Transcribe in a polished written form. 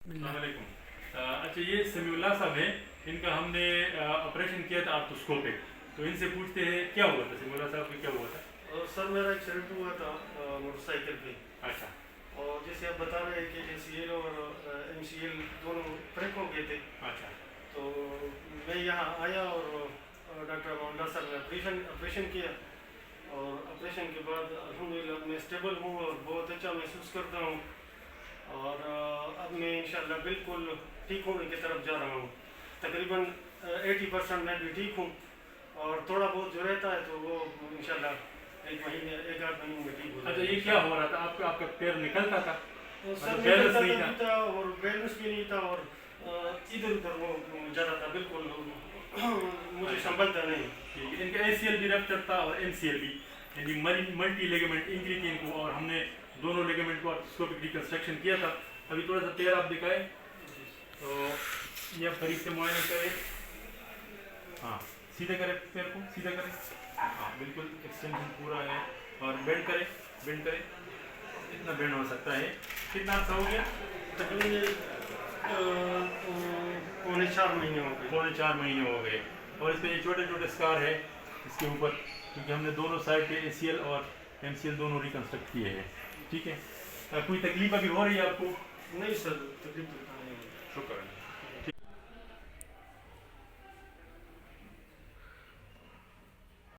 अस्सलामुअलैकुम। अच्छा, ये समीउल्लाह साहब हैं, इनका हमने ऑपरेशन किया था आर्थोस्कोपिक, तो इनसे पूछते हैं क्या हुआ था, समीउल्लाह साहब को क्या हुआ था? सर मेरा एक्सीडेंट हुआ था मोटरसाइकिल पे। अच्छा। और जैसे आप बता रहे हैं कि ACL और MCL दोनों क्रैक हो गए थे। अच्छा। तो मैं यहाँ आया और डॉक्टर मोहम्मद सर ने ऑपरेशन किया, और ऑपरेशन के बाद अल्हम्दुलिल्लाह मैं स्टेबल हूँ और बहुत अच्छा महसूस करता हूँ, और अब मैं इंशाल्लाह बिल्कुल ठीक होने की तरफ जा रहा हूँ। तकरीबन 80% मैं भी ठीक हूँ, और थोड़ा बहुत जो रहता है तो वो इंशाल्लाह एक आध महीने में ठीक हो जाएगा। अच्छा, ये क्या हो रहा था आपका? आपका पैर निकलता था? सर बैलेंस निकलता नहीं भी था और बैलेंस भी नहीं था, और इधर उधर वो जा रहा था, बिल्कुल मुझे संभलता नहीं। ठीक है। इनका ACL भी रप्चर था और MCL भी, यानी मल्टी लिगामेंट इंजरी थी इनको, और हमने दोनों लिगामेंट को आर्थोस्कोपिक रिकंस्ट्रक्शन किया था। अभी थोड़ा सा पैर आप दिखाएं तो ये आप करीब से मुआयना करें। हाँ, सीधे करें, पैर को सीधा करें। हाँ, बिल्कुल एक्सटेंशन पूरा है, और बेंड करें, बेंड करें, इतना बेंड हो सकता है। कितना अर्सा हो गया? तकरीबन पौने 4 महीने हो गए। पौने 4 महीने हो गए। और इस पे ये छोटे छोटे स्कार है इसके ऊपर, क्योंकि हमने दोनों साइड पे ACL और MCL दोनों रिकंस्ट्रक्ट किए हैं। ठीक है। कोई तकलीफ अभी हो रही है आपको? नहीं सर, तकलीफ तो नहीं। शुक्र है।